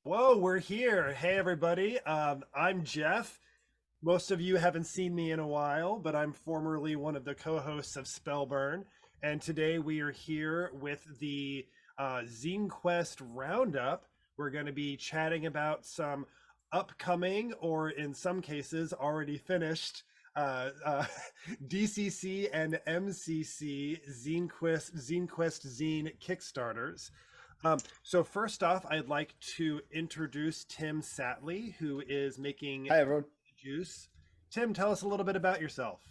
Whoa, we're here. Hey, everybody. I'm Jeff. Most of you haven't seen me in a while, but I'm formerly one of the co-hosts of Spellburn. And today we are here with the ZineQuest Round Up. We're going to be chatting about some upcoming, or in some cases, already finished uh, uh, DCC and MCC ZineQuest Zine Kickstarters. So first off, I'd like to introduce Tim Satley, who is making Hi, everyone. juice. Tim, tell us a little bit about yourself.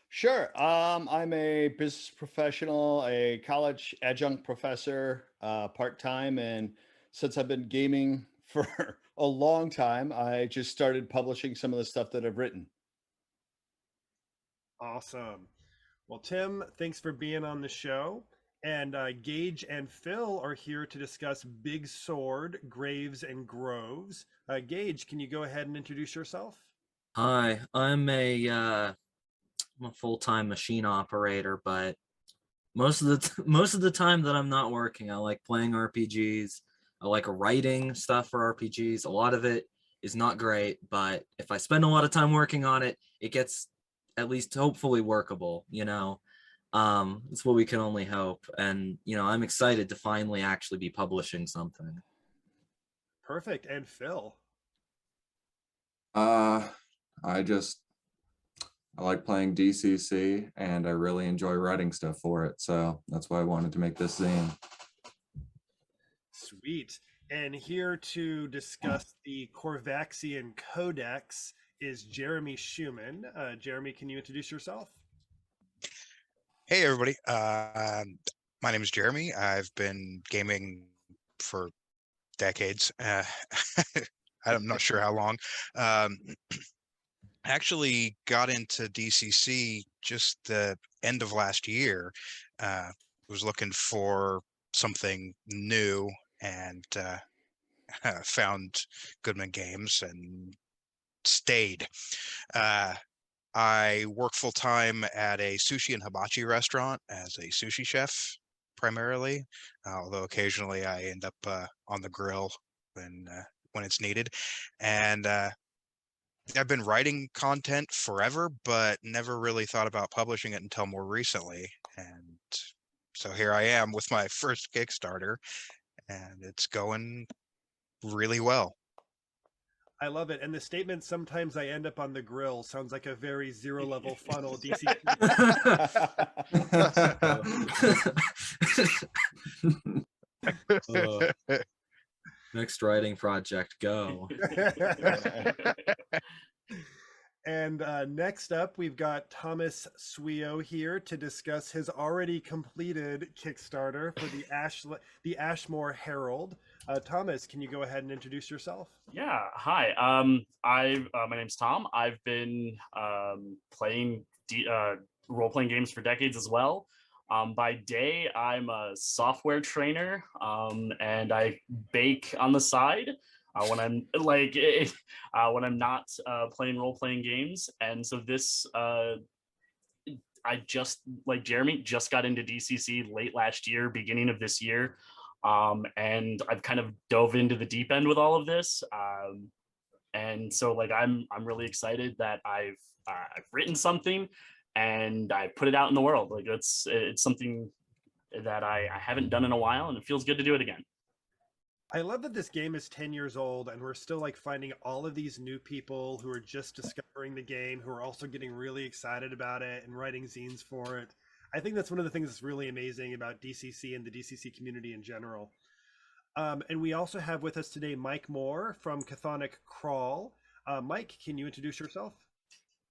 Sure. I'm a business professional, a college adjunct professor, part-time, and since I've been gaming for a long time, I just started publishing some of the stuff that I've written. Awesome. Well, Tim, thanks for being on the show. And Gage and Phil are here to discuss Big Sword, Graves, and Groves. Gage, can you go ahead and introduce yourself? Hi, I'm a full-time machine operator, but most of the time that I'm not working, I like playing RPGs. I like writing stuff for RPGs. A lot of it is not great, but if I spend a lot of time working on it, it gets at least hopefully workable, you know. It's what we can only hope. And, you know, I'm excited to finally actually be publishing something. Perfect. And Phil? Uh, I just I like playing DCC and I really enjoy writing stuff for it. So that's why I wanted to make this zine. Sweet. And here to discuss the Corvaxian Codex is Jeremy Schumann. Jeremy, can you introduce yourself? Hey everybody, my name is Jeremy. I've been gaming for decades. I'm not sure how long. Actually got into DCC just the end of last year. Was looking for something new and found Goodman Games and stayed. I work full time at a sushi and hibachi restaurant as a sushi chef primarily, although occasionally I end up on the grill when it's needed. And I've been writing content forever, but never really thought about publishing it until more recently. And so here I am with my first Kickstarter, and it's going really well. I love it. And the statement, sometimes I end up on the grill, sounds like a very zero level funnel DC. Next writing project, go. And next up, we've got Thomas Swio here to discuss his already completed Kickstarter for the Ashmore Herald. Thomas, can you go ahead and introduce yourself? Yeah, hi. My name's Tom. I've been playing role-playing games for decades as well. By day, I'm a software trainer, and I bake on the side when I'm when I'm not playing role-playing games. And so this, I just, like Jeremy, just got into DCC late last year, beginning of this year. And I've kind of dove into the deep end with all of this. And so like I'm really excited that I've written something and I put it out in the world. Like it's something that I haven't done in a while, and it feels good to do it again. I love that this game is 10 years old and we're still like finding all of these new people who are just discovering the game, who are also getting really excited about it and writing zines for it. I think that's one of the things that's really amazing about DCC and the DCC community in general. And we also have with us today Mike Moore from Chthonic Crawl. Mike, can you introduce yourself?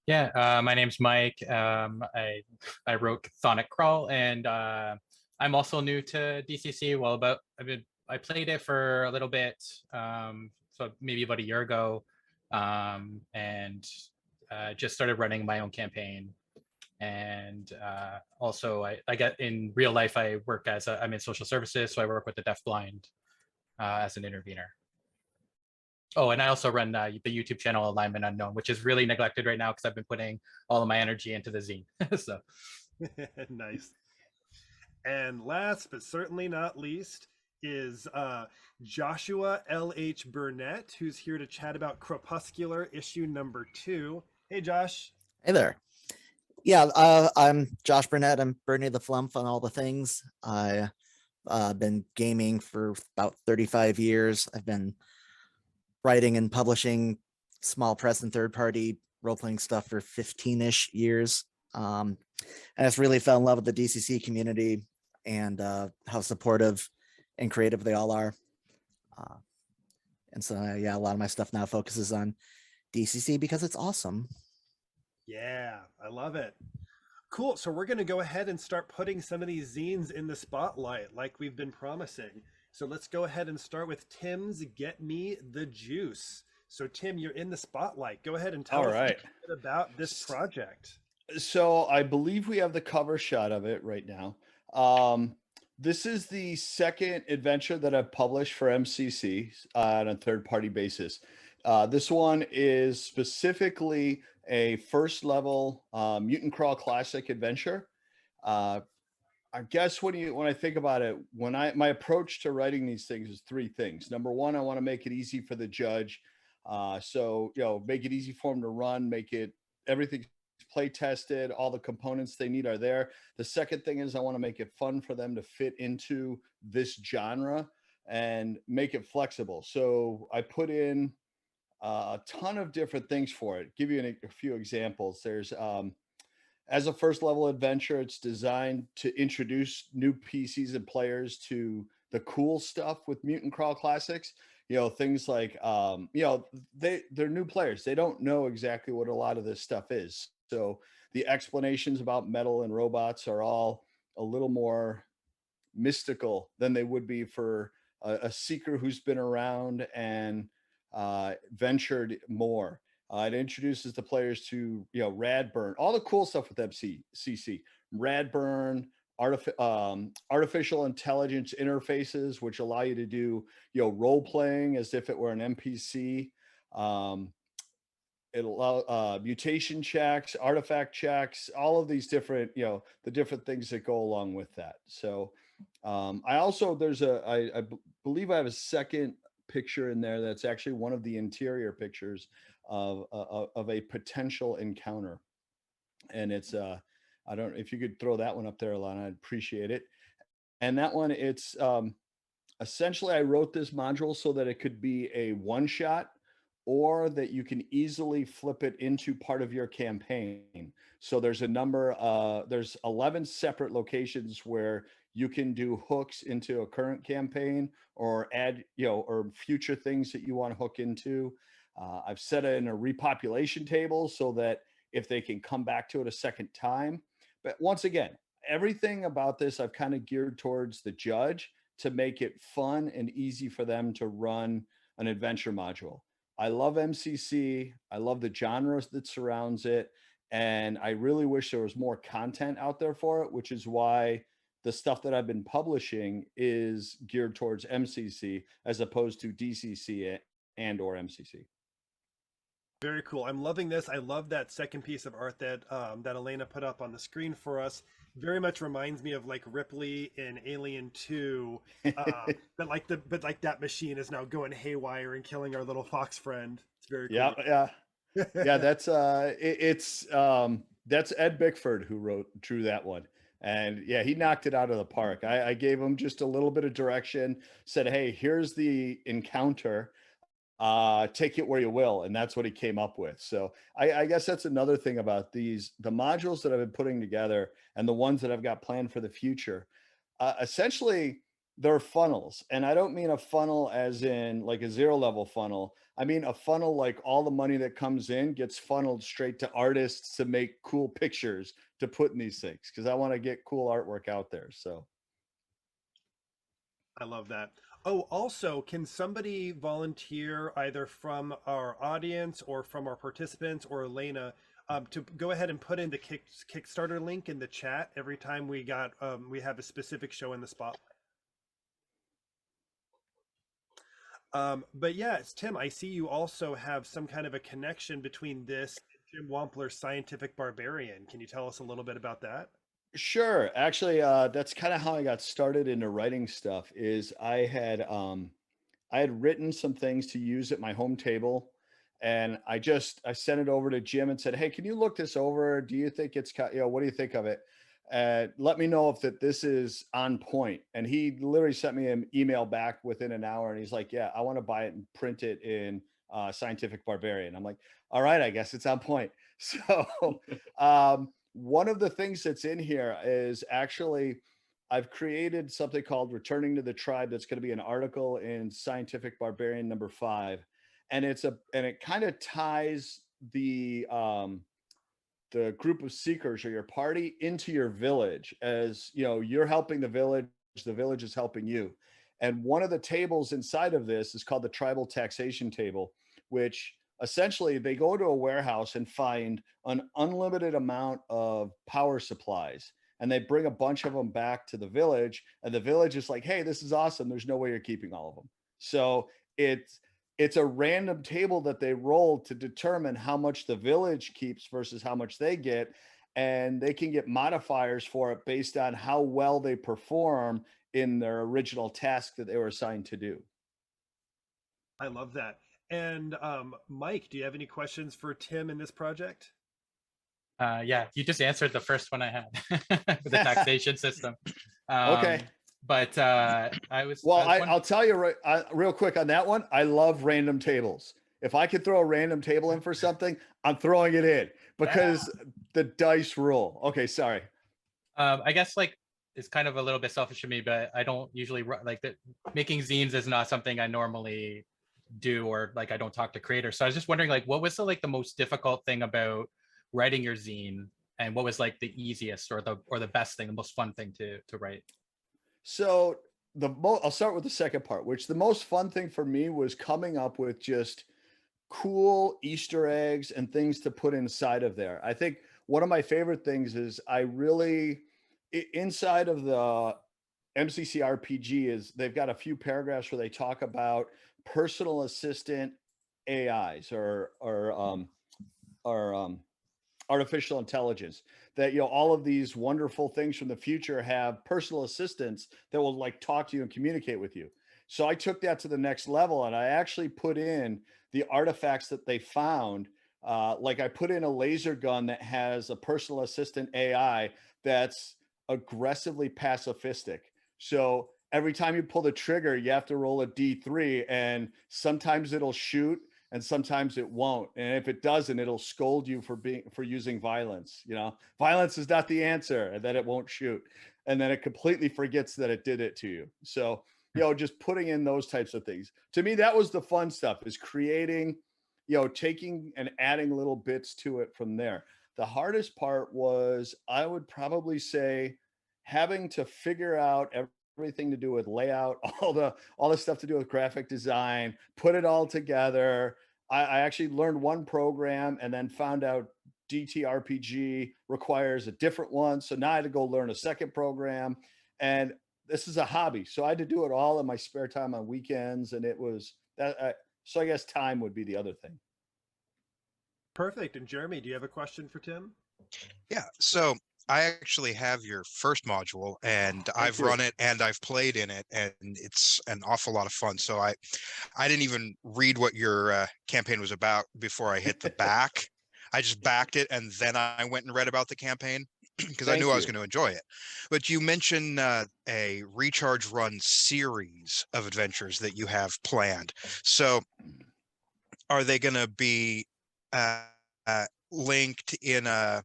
Yeah, my name's Mike. I wrote Chthonic Crawl, and I'm also new to DCC. Well, I played it for a little bit, so maybe about a year ago, and just started running my own campaign. And also, I get in real life. I work I'm in social services, so I work with the deafblind as an intervener. Oh, and I also run the YouTube channel Alignment Unknown, which is really neglected right now because I've been putting all of my energy into the zine. So nice. And last but certainly not least is Joshua L.H. Burnett, who's here to chat about Crepuscular issue number 2. Hey, Josh. Hey there. Yeah, I'm Josh Burnett. I'm Bernie the Flump on all the things. I've been gaming for about 35 years. I've been writing and publishing small press and third-party role-playing stuff for 15-ish years. And I just really fell in love with the DCC community and how supportive and creative they all are. And so, yeah, a lot of my stuff now focuses on DCC because it's awesome. Yeah, I love it. Cool. So we're going to go ahead and start putting some of these zines in the spotlight like we've been promising. So let's go ahead and start with Tim's Get Me the Juice. So Tim, you're in the spotlight. Go ahead and tell us a bit about this project. So I believe we have the cover shot of it right now. This is the second adventure that I've published for MCC on a third-party basis. This one is specifically a first level Mutant Crawl Classic adventure. I guess when I think about it, my approach to writing these things is three things. Number one, I want to make it easy for the judge. So, make it easy for them to run, everything's play tested, all the components they need are there. The second thing is I want to make it fun for them to fit into this genre and make it flexible. So I put in a ton of different things for it. Give you a few examples. There's as a first level adventure, it's designed to introduce new PCs and players to the cool stuff with Mutant Crawl Classics. Things like they're new players. They don't know exactly what a lot of this stuff is. So the explanations about metal and robots are all a little more mystical than they would be for a seeker who's been around and ventured more. It introduces the players to Radburn, all the cool stuff with MCC, Radburn, artificial intelligence interfaces, which allow you to do role playing as if it were an NPC. It allows mutation checks, artifact checks, all of these different the different things that go along with that. So I also I believe I have a second picture in there that's actually one of the interior pictures of a potential encounter, and it's I don't know if you could throw that one up there, Alana, I'd appreciate it. And that one, it's essentially I wrote this module so that it could be a one shot or that you can easily flip it into part of your campaign. So there's there's 11 separate locations where you can do hooks into a current campaign or add, or future things that you want to hook into. I've set it in a repopulation table so that if they can come back to it a second time. But once again, everything about this I've kind of geared towards the judge to make it fun and easy for them to run an adventure module. I love MCC. I love the genres that surrounds it. And I really wish there was more content out there for it, which is why the stuff that I've been publishing is geared towards MCC as opposed to DCC and or MCC. Very cool. I'm loving this. I love that second piece of art that that Elena put up on the screen for us. Very much reminds me of like Ripley in Alien 2, but like that machine is now going haywire and killing our little fox friend. It's very cool. Yeah. That's that's Ed Bickford who drew that one. And yeah, he knocked it out of the park. I gave him just a little bit of direction, said, hey, here's the encounter. Take it where you will. And that's what he came up with. So I guess that's another thing about the modules that I've been putting together and the ones that I've got planned for the future. Essentially, they're funnels. And I don't mean a funnel as in like a 0 level funnel. I mean a funnel like all the money that comes in gets funneled straight to artists to make cool pictures to put in these things, because I want to get cool artwork out there. So I love that. Oh, also, can somebody volunteer either from our audience or from our participants or Elena to go ahead and put in the Kickstarter link in the chat every time we have a specific show in the spotlight? But yeah, Tim, I see you also have some kind of a connection between this and Jim Wampler's Scientific Barbarian. Can you tell us a little bit about that? Sure. Actually, that's kind of how I got started into writing stuff. Is I had written some things to use at my home table, and I sent it over to Jim and said, "Hey, can you look this over? Do you think what do you think of it? Let me know if this is on point." And he literally sent me an email back within an hour, and he's like, "Yeah, I want to buy it and print it in Scientific Barbarian." I'm like, "All right, I guess it's on point." So, one of the things that's in here is actually I've created something called Returning to the Tribe that's going to be an article in Scientific Barbarian number 5. And it kind of ties the group of seekers or your party into your village. As you know, you're helping the village is helping you. And one of the tables inside of this is called the tribal taxation table, which essentially they go to a warehouse and find an unlimited amount of power supplies, and they bring a bunch of them back to the village, and the village is like, "Hey, this is awesome, there's no way you're keeping all of them." So it's a random table that they roll to determine how much the village keeps versus how much they get, and they can get modifiers for it based on how well they perform in their original task that they were assigned to do. I love that. And Mike, do you have any questions for Tim in this project? Yeah, you just answered the first one I had with the taxation system. Okay. But Well, I'll tell you real quick on that one. I love random tables. If I could throw a random table in for something, I'm throwing it in because the dice rule. Okay, sorry. I guess like it's kind of a little bit selfish of me, but I don't usually making zines is not something I normally do, or like I don't talk to creators. So I was just wondering, like, what was the most difficult thing about writing your zine, and what was like the easiest or the best thing, the most fun thing to write? So I'll start with the second part, which the most fun thing for me was coming up with just cool Easter eggs and things to put inside of there. I think one of my favorite things is inside of the MCC RPG is they've got a few paragraphs where they talk about personal assistant AIs or artificial intelligence, that all of these wonderful things from the future have personal assistants that will like talk to you and communicate with you. So I took that to the next level, and I actually put in the artifacts that they found. Like I put in a laser gun that has a personal assistant AI that's aggressively pacifistic. So every time you pull the trigger, you have to roll a D3, and sometimes it'll shoot and sometimes it won't. And if it doesn't, it'll scold you for using violence. Violence is not the answer, and then it won't shoot. And then it completely forgets that it did it to you. So, just putting in those types of things. To me, that was the fun stuff, is creating, taking and adding little bits to it from there. The hardest part was, I would probably say, having to figure out everything to do with layout, all the stuff to do with graphic design, put it all together. I actually learned one program and then found out DTRPG requires a different one. So now I had to go learn a second program, and this is a hobby. So I had to do it all in my spare time on weekends. And it was that. So I guess time would be the other thing. Perfect. And Jeremy, do you have a question for Tim? Yeah. So I actually have your first module, and I've run it and I've played in it, and it's an awful lot of fun. So I didn't even read what your campaign was about before I hit the back. I just backed it, and then I went and read about the campaign because I knew I was going to enjoy it. But you mentioned a recharge run series of adventures that you have planned. So are they going to be linked in a,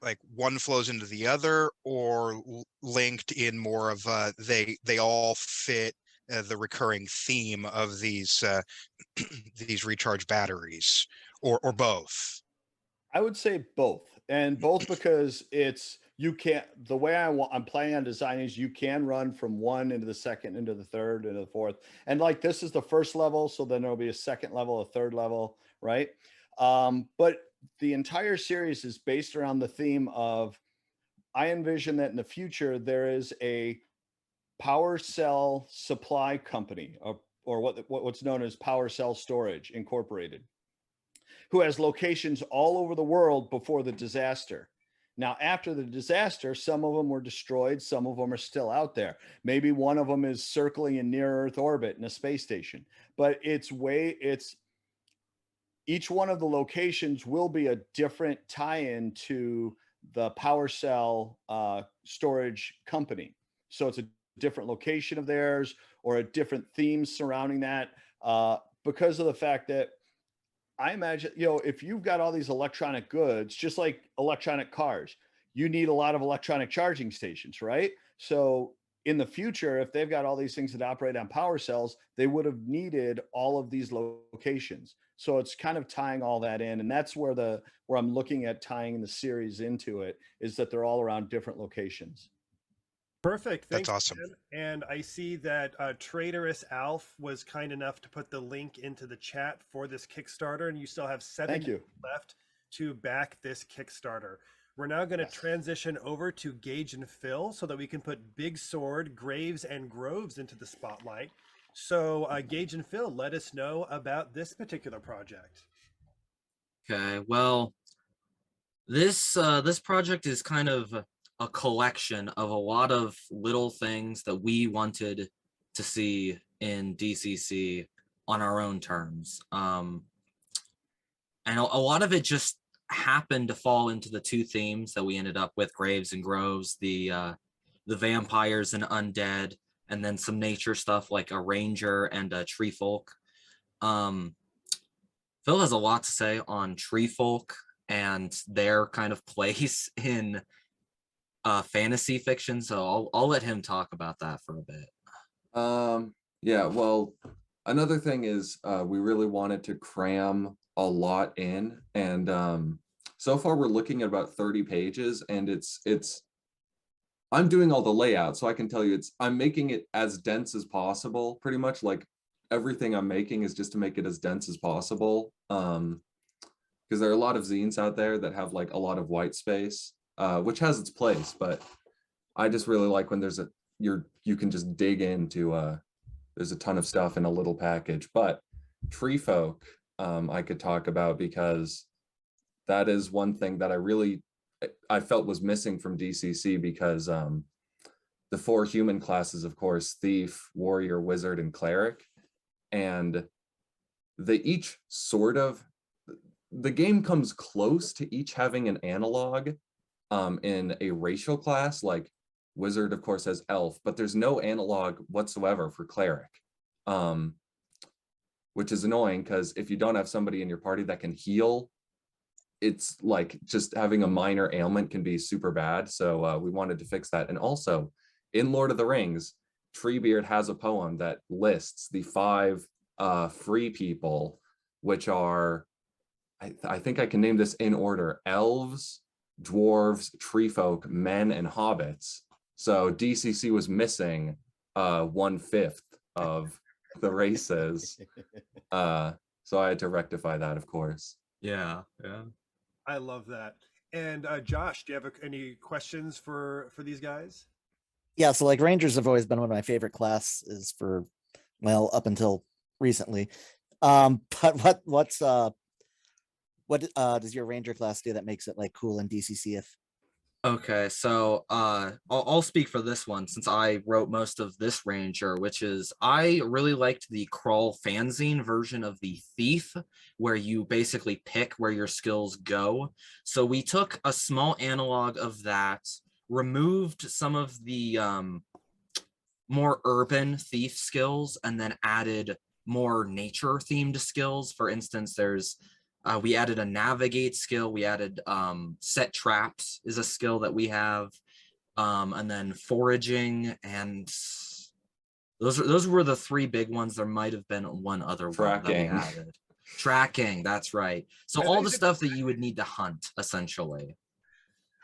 like one flows into the other, or linked in more of they all fit the recurring theme of these these recharge batteries, or both? I would say both, and both because the way I'm planning on designing is you can run from one into the second, into the third, into the fourth. And like, this is the first level. So then there'll be a second level, a third level. Right. But the entire series is based around the theme of, I envision that in the future, there is a power cell supply company, or what's known as Power Cell Storage Incorporated, who has locations all over the world before the disaster. Now, after the disaster, some of them were destroyed, some of them are still out there. Maybe one of them is circling in near Earth orbit in a space station, but each one of the locations will be a different tie-in to the power cell storage company. So it's a different location of theirs or a different theme surrounding that, because of the fact that I imagine, if you've got all these electronic goods, just like electronic cars, you need a lot of electronic charging stations, right? So in the future, if they've got all these things that operate on power cells, they would have needed all of these locations. So it's kind of tying all that in. And that's where I'm looking at tying the series into it, is that they're all around different locations. Perfect. That's Thanks, awesome. Ben. And I see that Traitorous Alf was kind enough to put the link into the chat for this Kickstarter, and you still have 7 Thank you. left to back this Kickstarter. We're now going to transition over to Gage and Phil so that we can put Big Sword, Graves, and Groves into the spotlight. So Gage and Phil, let us know about this particular project. Okay, well, this project is kind of a collection of a lot of little things that we wanted to see in DCC on our own terms. And a lot of it just happened to fall into the 2 themes that we ended up with, Graves and Groves, the vampires and undead, and then some nature stuff like a ranger and a tree folk. Phil has a lot to say on tree folk and their kind of place in fantasy fiction, so I'll let him talk about that for a bit. Yeah, well, another thing is we really wanted to cram a lot in, and so far we're looking at about 30 pages, and it's I'm doing all the layout, so I can tell you I'm making it as dense as possible. Pretty much like everything I'm making is just to make it as dense as possible, because there are a lot of zines out there that have like a lot of white space, which has its place, but I just really like when you can just dig into there's a ton of stuff in a little package. But tree folk I could talk about, because that is one thing that I felt was missing from DCC, because the 4 human classes, of course, thief, warrior, wizard, and cleric, and they each the game comes close to each having an analog in a racial class. Like wizard, of course, has elf, but there's no analog whatsoever for cleric, which is annoying, because if you don't have somebody in your party that can heal, it's like just having a minor ailment can be super bad. So we wanted to fix that. And also in Lord of the Rings, Treebeard has a poem that lists the 5 free people, which are, I think I can name this in order: elves, dwarves, tree folk, men, and hobbits. So DCC was missing 1/5 of the races. So I had to rectify that, of course. Yeah. I love that. And Josh, do you have any questions for these guys? Yeah, so like Rangers have always been one of my favorite classes for, well, up until recently. But what does your Ranger class do that makes it like cool in DCC? Okay, so I'll speak for this one, since I wrote most of this Ranger, which is I really liked the crawl fanzine version of the Thief, where you basically pick where your skills go. So we took a small analog of that, removed some of the more urban thief skills, and then added more nature themed skills. For instance, we added a navigate skill. We added set traps is a skill that we have, and then foraging, and those were the 3 big ones. There might have been one other one that we added. Tracking, that's right. So all the stuff that you would need to hunt, essentially.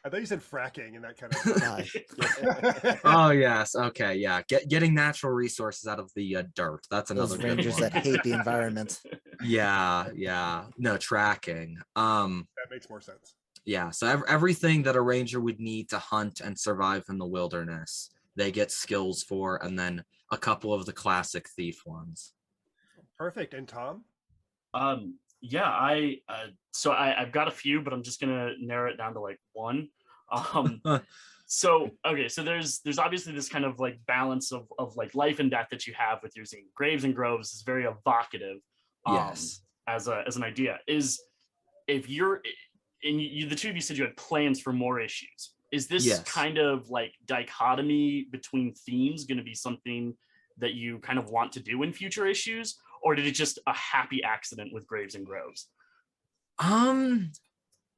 I thought you said fracking and that kind of. Oh yes, okay, yeah. Getting natural resources out of the dirt. That's another Those Rangers good one. that hate the environment. Yeah. No, tracking. That makes more sense. Yeah, so everything that a ranger would need to hunt and survive in the wilderness, they get skills for, and then a couple of the classic thief ones. Perfect. And Tom? Yeah, I've got a few, but I'm just gonna narrow it down to like one. So okay, so there's obviously this kind of like balance of like life and death that you have with using graves and groves is very evocative. Yes. As an idea is if you're and you the two of you said you had plans for more issues. Is this Yes. kind of like dichotomy between themes going to be something that you kind of want to do in future issues, or did it just a happy accident with graves and groves? I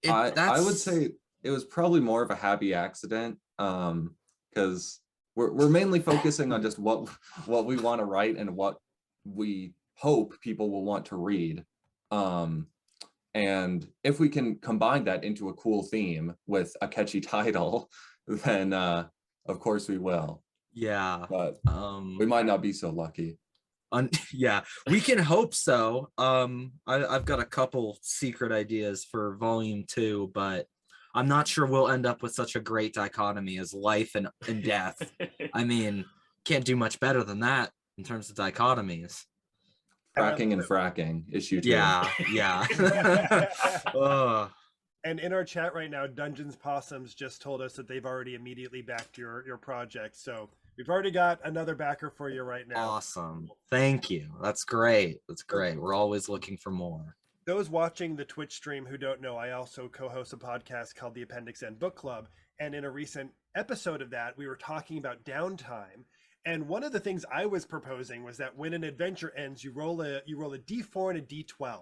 would That's say it was probably more of a happy accident, because we're mainly focusing on just what we want to write and what we hope people will want to read. And if we can combine that into a cool theme with a catchy title, then of course we will. yeah. But we might not be so lucky. Yeah, we can hope so. I've got a couple secret ideas for volume 2, but I'm not sure we'll end up with such a great dichotomy as life and death. I mean, can't do much better than that in terms of dichotomies. Fracking and fracking issue 2. Yeah. Ugh. And in our chat right now, Dungeons Possums just told us that they've already immediately backed your project. So we've already got another backer for you right now. Awesome. Thank you. That's great. That's great. We're always looking for more. Those watching the Twitch stream who don't know, I also co-host a podcast called the Appendix N Book Club. And in a recent episode of that, we were talking about downtime. And one of the things I was proposing was that when an adventure ends, you roll a D4 and a D12.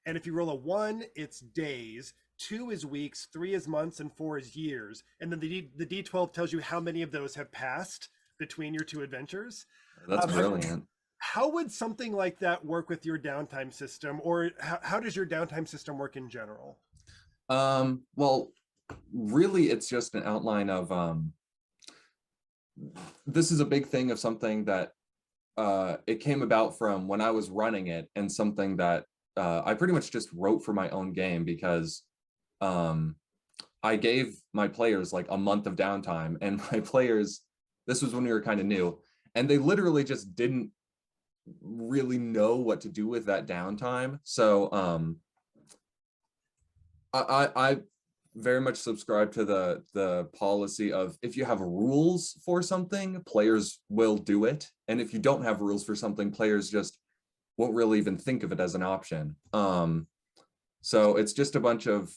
And if you roll a 1, it's days, 2 is weeks, 3 is months, and 4 is years. And then the D12 tells you how many of those have passed between your 2 adventures. That's brilliant. How would something like that work with your downtime system, or how does your downtime system work in general? Well, really, it's just an outline of this is a big thing of something that it came about from when I was running it, and something that I pretty much just wrote for my own game, because I gave my players like a month of downtime, and my players, this was when we were kind of new, and they literally just didn't really know what to do with that downtime. So I very much subscribe to the policy of, if you have rules for something, players will do it, and if you don't have rules for something, players just won't really even think of it as an option. So it's just a bunch of,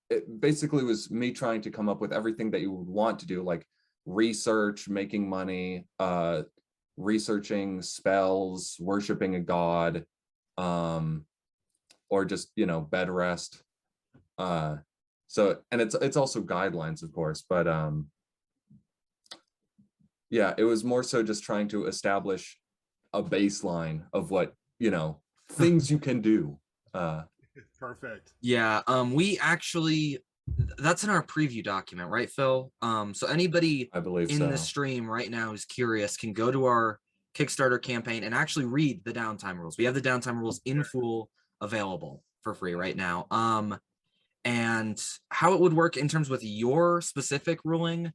it basically was me trying to come up with everything that you would want to do, like research, making money, researching spells, worshiping a god, or just, bed rest. So, and it's also guidelines, of course, but yeah, it was more so just trying to establish a baseline of what, things you can do. Perfect. Yeah, we actually, that's in our preview document, right, Phil? So anybody I believe in so. the stream right now who's curious can go to our Kickstarter campaign and actually read the downtime rules. We have the downtime rules in full available for free right now. And how it would work in terms with your specific ruling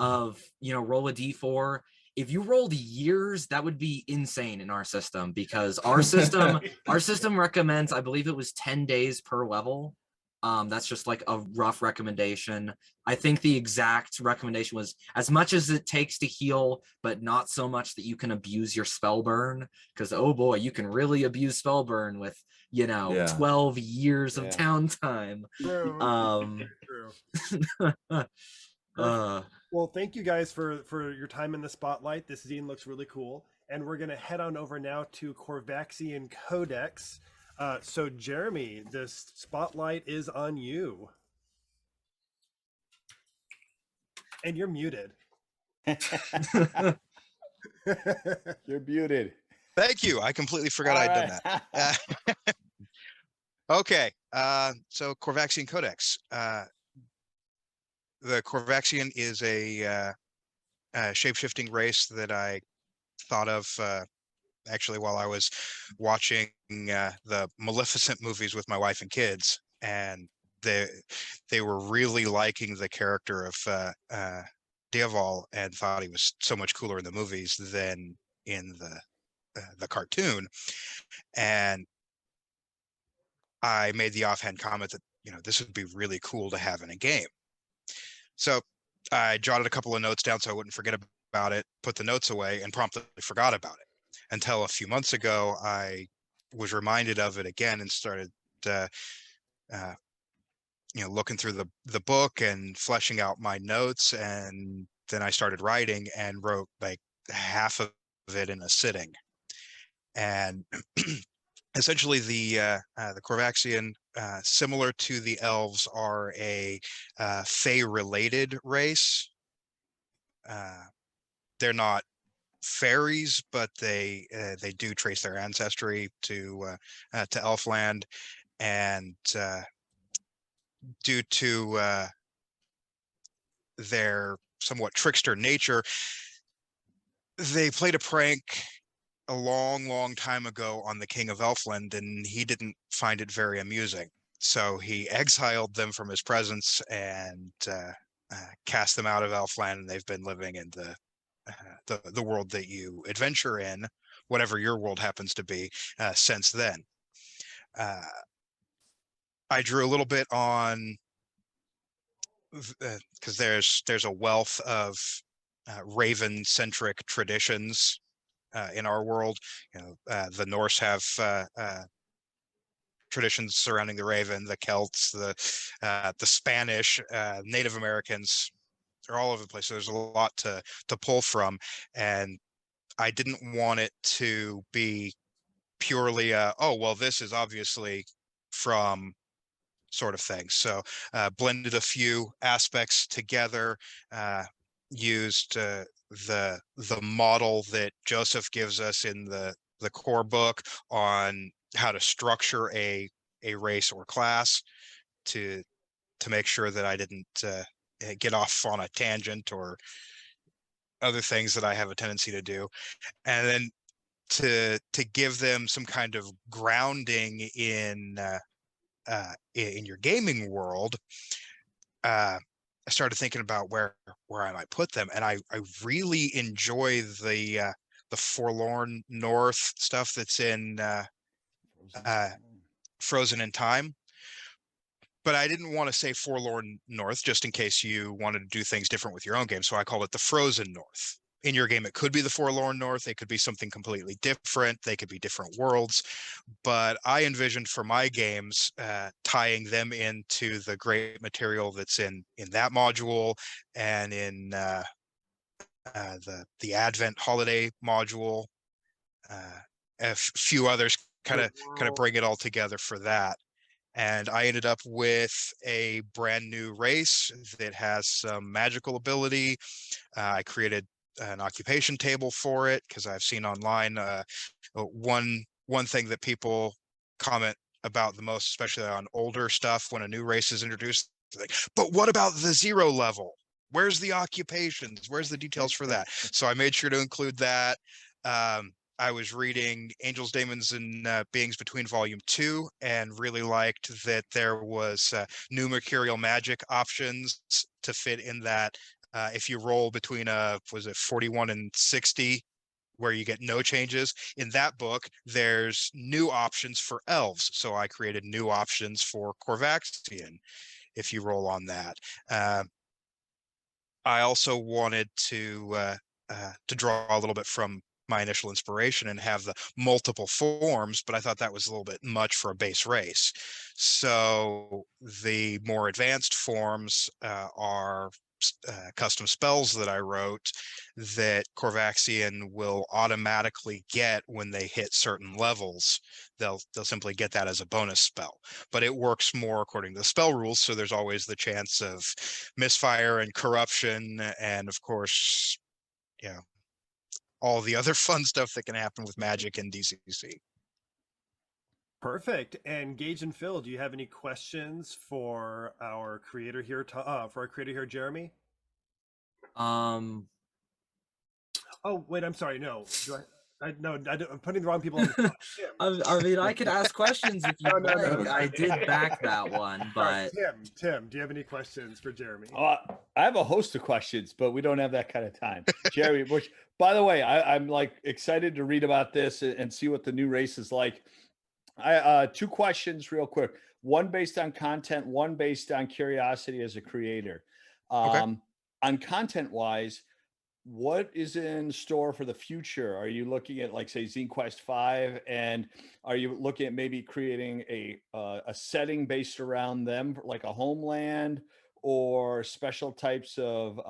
of, roll a D4. If you rolled years, that would be insane in our system, because our system recommends, I believe it was 10 days per level. That's just like a rough recommendation. I think the exact recommendation was as much as it takes to heal, but not so much that you can abuse your spell burn, because oh boy, you can really abuse spell burn with 12 years of downtime. True. Well, thank you guys for your time in the spotlight. This zine looks really cool, and we're gonna head on over now to Corvaxian Codex. So Jeremy, the spotlight is on you, and you're muted. You're muted. Thank you. I completely forgot I'd done that. Okay. So Corvaxian Codex. The Korvaxion is a shape-shifting race that I thought of actually while I was watching the Maleficent movies with my wife and kids, and they were really liking the character of Diaval, and thought he was so much cooler in the movies than in the cartoon. And I made the offhand comment that this would be really cool to have in a game. So I jotted a couple of notes down so I wouldn't forget about it, put the notes away, and promptly forgot about it until a few months ago. I was reminded of it again and started looking through the book and fleshing out my notes, and then I started writing and wrote like half of it in a sitting. And essentially the Corvaxian, similar to the elves, are a Fey related race. They're not fairies, but they do trace their ancestry to Elfland, and due to their somewhat trickster nature, they played a prank a long time ago on the King of Elfland, and he didn't find it very amusing. So he exiled them from his presence and cast them out of Elfland, and they've been living in the world that you adventure in, whatever your world happens to be, since then. I drew a little bit on because there's a wealth of Raven-centric traditions in our world. The Norse have traditions surrounding the Raven, the Celts, the Spanish, Native Americans. They're all over the place. So there's a lot to pull from, and I didn't want it to be purely oh well, this is obviously from sort of thing. So blended a few aspects together, used the model that Joseph gives us in the core book on how to structure a race or class to make sure that I didn't get off on a tangent or other things that I have a tendency to do. And then to give them some kind of grounding in your gaming world, I started thinking about where I might put them, and I really enjoy the Forlorn North stuff that's in Frozen in Time. But I didn't want to say Forlorn North just in case you wanted to do things different with your own game, so I called it the Frozen North. In your game, it could be the Forlorn North, it could be something completely different, they could be different worlds, but I envisioned for my games tying them into the great material that's in that module and in the Advent holiday module, a few others, kind of bring it all together for that. And I ended up with a brand new race that has some magical ability. I created an occupation table for it because I've seen online one thing that people comment about the most, especially on older stuff when a new race is introduced, like, but what about the 0 level? Where's the occupations? Where's the details for that? So I made sure to include that. I was reading Angels, Daemons, and Beings Between Volume 2 and really liked that there was new mercurial magic options to fit in that. If you roll between was it 41 and 60, where you get no changes, in that book, there's new options for elves. So I created new options for Korvaxion if you roll on that. I also wanted to draw a little bit from my initial inspiration and have the multiple forms, but I thought that was a little bit much for a base race. So the more advanced forms are custom spells that I wrote that Corvaxion will automatically get when they hit certain levels. They'll simply get that as a bonus spell, but it works more according to the spell rules. So there's always the chance of misfire and corruption, and of course, all the other fun stuff that can happen with magic and DCC. Perfect. And Gage and Phil, do you have any questions for our creator here? Jeremy? Um, Oh wait, I'm sorry. No, I'm putting the wrong people on the spot. Tim. I mean, I could ask questions if you No, like. no. I did back that one, All but right, Tim, do you have any questions for Jeremy? I have a host of questions, but we don't have that kind of time. Jeremy, which, by the way, I'm like excited to read about this and see what the new race is like. I 2 questions real quick. One based on content, one based on curiosity as a creator. On content wise, what is in store for the future? Are you looking at, like, say, ZineQuest 5, and are you looking at maybe creating a setting based around them, like a homeland, or special types of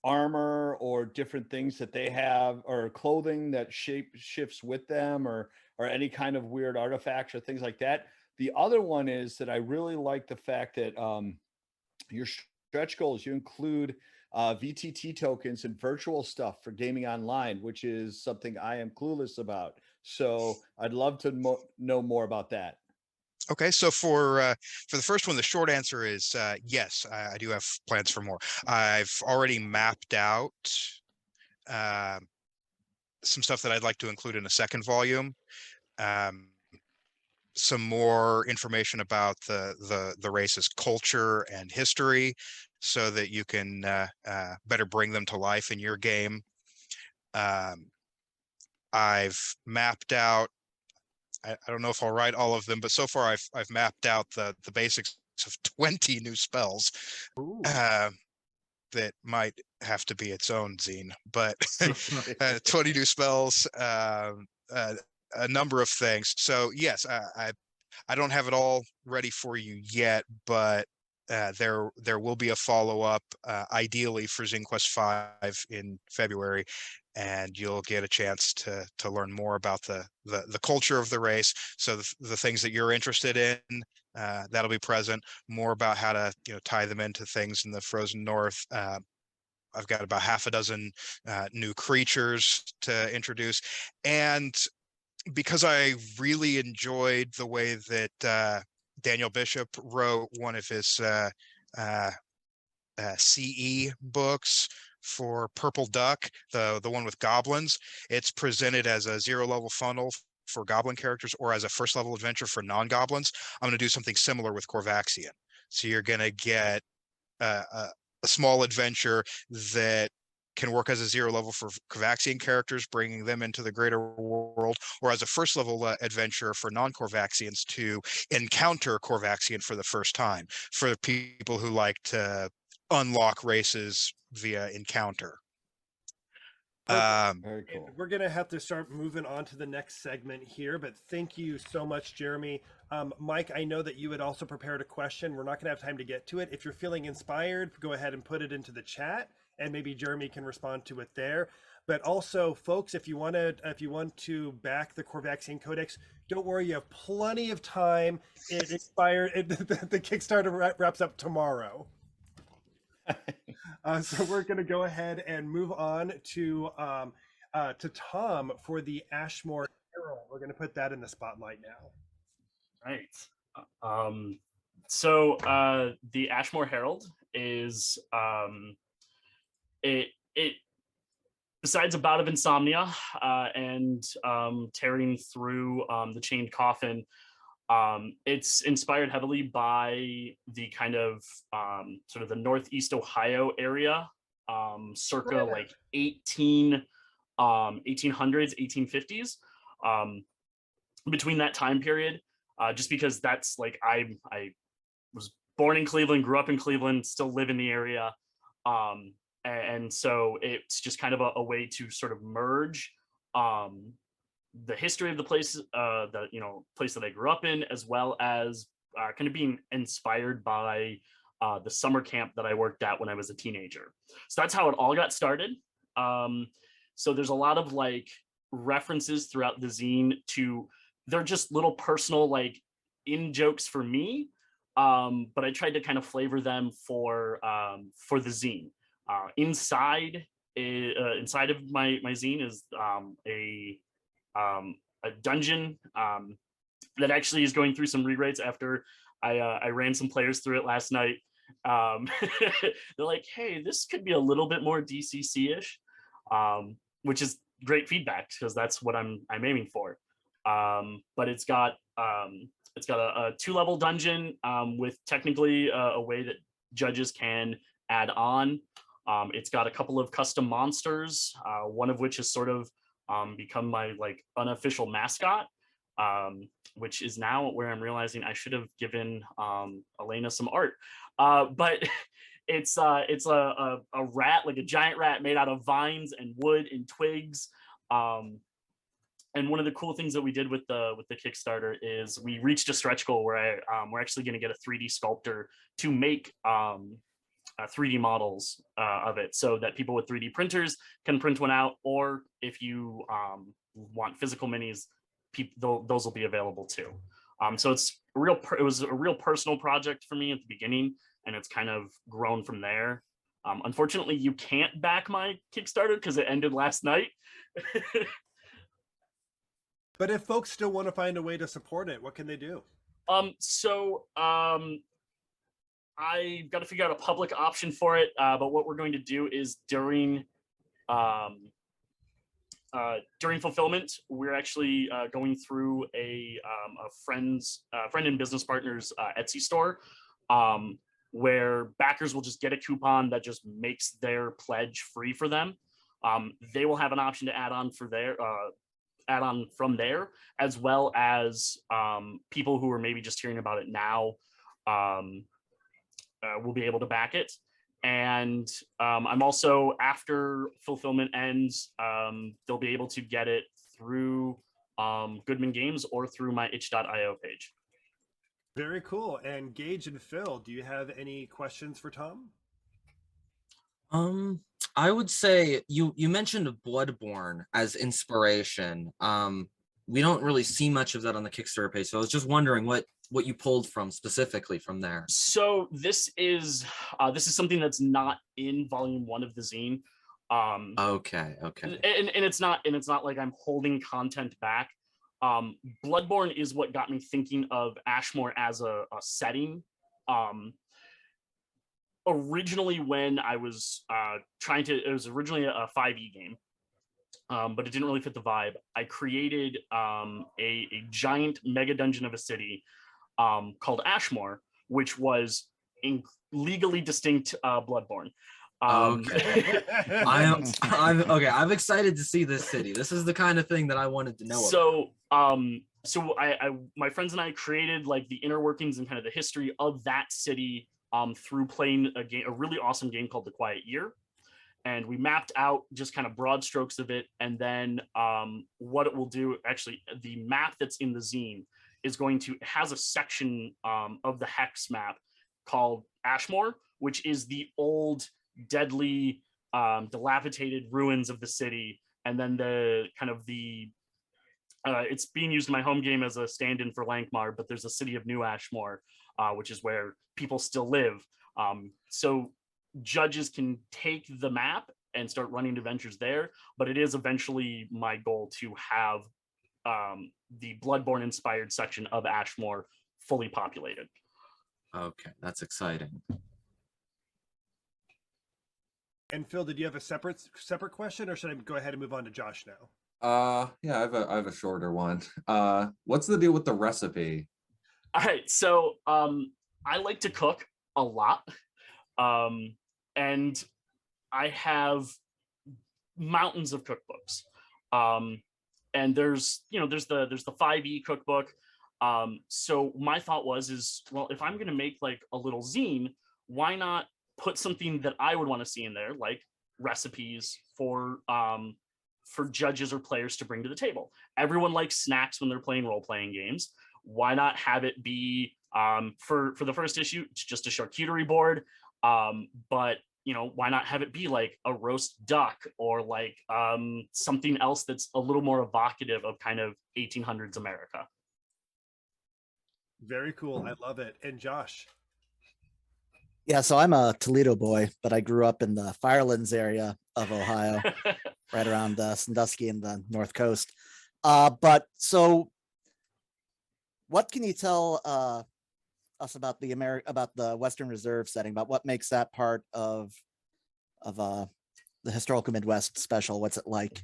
armor or different things that they have, or clothing that shifts with them, or any kind of weird artifacts or things like that? The other one is that I really like the fact that your stretch goals, you include VTT tokens and virtual stuff for gaming online, which is something I am clueless about. So I'd love to know more about that. Okay, so for the first one, the short answer is yes, I do have plans for more. I've already mapped out some stuff that I'd like to include in a second volume. Some more information about the race's culture and history, so that you can better bring them to life in your game. I've mapped out, I don't know if I'll write all of them, but so far I've mapped out the basics of 20 new spells that might have to be its own zine, but 20 new spells, a number of things. So yes, I don't have it all ready for you yet, but there will be a follow-up, ideally for ZineQuest 5 in February, and you'll get a chance to learn more about the culture of the race. So the things that you're interested in, that'll be present. More about how to tie them into things in the Frozen North. I've got about half a dozen new creatures to introduce, and because I really enjoyed the way that Daniel Bishop wrote one of his CE books for Purple Duck, the one with goblins. It's presented as a 0-level funnel for goblin characters, or as a first level adventure for non-goblins. I'm going to do something similar with Korvaxion. So you're going to get a small adventure that can work as a 0 level for Corvaxian characters, bringing them into the greater world, or as a first level adventure for non-Corvaxians to encounter Corvaxian for the first time, for people who like to unlock races via encounter. Very cool. We're going to have to start moving on to the next segment here, but thank you so much, Jeremy. Mike, I know that you had also prepared a question. We're not going to have time to get to it. If you're feeling inspired, go ahead and put it into the chat, and maybe Jeremy can respond to it there. But also, folks, if you want to back the Corvaxine Codex, don't worry, you have plenty of time. It expired. The Kickstarter wraps up tomorrow. So we're going to go ahead and move on to Tom for the Ashmore Herald. We're going to put that in the spotlight now. Right. So the Ashmore Herald is it besides a bout of insomnia and tearing through the chained coffin. It's inspired heavily by the kind of sort of the Northeast Ohio area, circa like 1800s, 1850s. Between that time period, just because that's like I was born in Cleveland, grew up in Cleveland, still live in the area, and so it's just kind of a way to sort of merge the history of the place, place that I grew up in, as well as kind of being inspired by the summer camp that I worked at when I was a teenager. So that's how it all got started. So there's a lot of like references throughout the zine to, they're just little personal like in jokes for me, but I tried to kind of flavor them for the zine. Inside of my zine is a dungeon that actually is going through some rewrites after I ran some players through it last night. They're like, hey, this could be a little bit more DCC-ish, which is great feedback because that's what I'm aiming for. But it's got a 2-level dungeon with technically a way that judges can add on. It's got a couple of custom monsters, one of which has sort of become my like unofficial mascot, which is now where I'm realizing I should have given Elena some art. But It's a rat, like a giant rat made out of vines and wood and twigs. And one of the cool things that we did with the Kickstarter is we reached a stretch goal where we're actually going to get a 3D sculptor to make 3D models of it, so that people with 3D printers can print one out, or if you want physical minis, those will be available too. So it was a real personal project for me at the beginning, and it's kind of grown from there. Unfortunately, you can't back my Kickstarter because it ended last night. But if folks still want to find a way to support it, what can they do? I got to figure out a public option for it. But what we're going to do is during fulfillment, we're actually going through a friend and business partner's Etsy store, where backers will just get a coupon that just makes their pledge free for them. They will have an option to add on from there, as well as people who are maybe just hearing about it now will be able to back it. And I'm also, after fulfillment ends, they'll be able to get it through Goodman Games or through my itch.io page. Very cool. And Gage and Phil, do you have any questions for Tom? I would say you mentioned Bloodborne as inspiration. We don't really see much of that on the Kickstarter page, so I was just wondering what you pulled from specifically from there. So this is something that's not in volume 1 of the zine. Okay. And it's not like I'm holding content back. Bloodborne is what got me thinking of Ashmore as a setting. Originally, when I was it was originally a 5e game, but it didn't really fit the vibe. I created a giant mega dungeon of a city called Ashmore, which was legally distinct Bloodborne. Okay. I'm excited to see this city. This is the kind of thing that I wanted to know about. So my friends and I created like the inner workings and kind of the history of that city through playing a really awesome game called The Quiet Year. And we mapped out just kind of broad strokes of it. And then what it will do, actually, the map that's in the zine has a section of the hex map called Ashmore, which is the old, deadly, dilapidated ruins of the city. And then it's being used in my home game as a stand-in for Lankmar, but there's a city of New Ashmore, which is where people still live. So judges can take the map and start running adventures there, but it is eventually my goal to have the Bloodborne inspired section of Ashmore fully populated. Okay, that's exciting. And Phil, did you have a separate question, or should I go ahead and move on to Josh now? Yeah, I have a shorter one. What's the deal with the recipe? All right, so I like to cook a lot, and I have mountains of cookbooks. And there's the 5e cookbook. So my thought is, well, if I'm gonna make like a little zine, why not put something that I would want to see in there, like recipes for judges or players to bring to the table. Everyone likes snacks when they're playing role-playing games. Why not have it be for the first issue, it's just a charcuterie board, but why not have it be like a roast duck or like something else that's a little more evocative of kind of 1800s America. Very cool. I love it. And Josh? Yeah, so I'm a Toledo boy, but I grew up in the Firelands area of Ohio, right around Sandusky and the North Coast. But so what can you tell us about the Western Reserve setting, about what makes that part of the historical Midwest special? What's it like?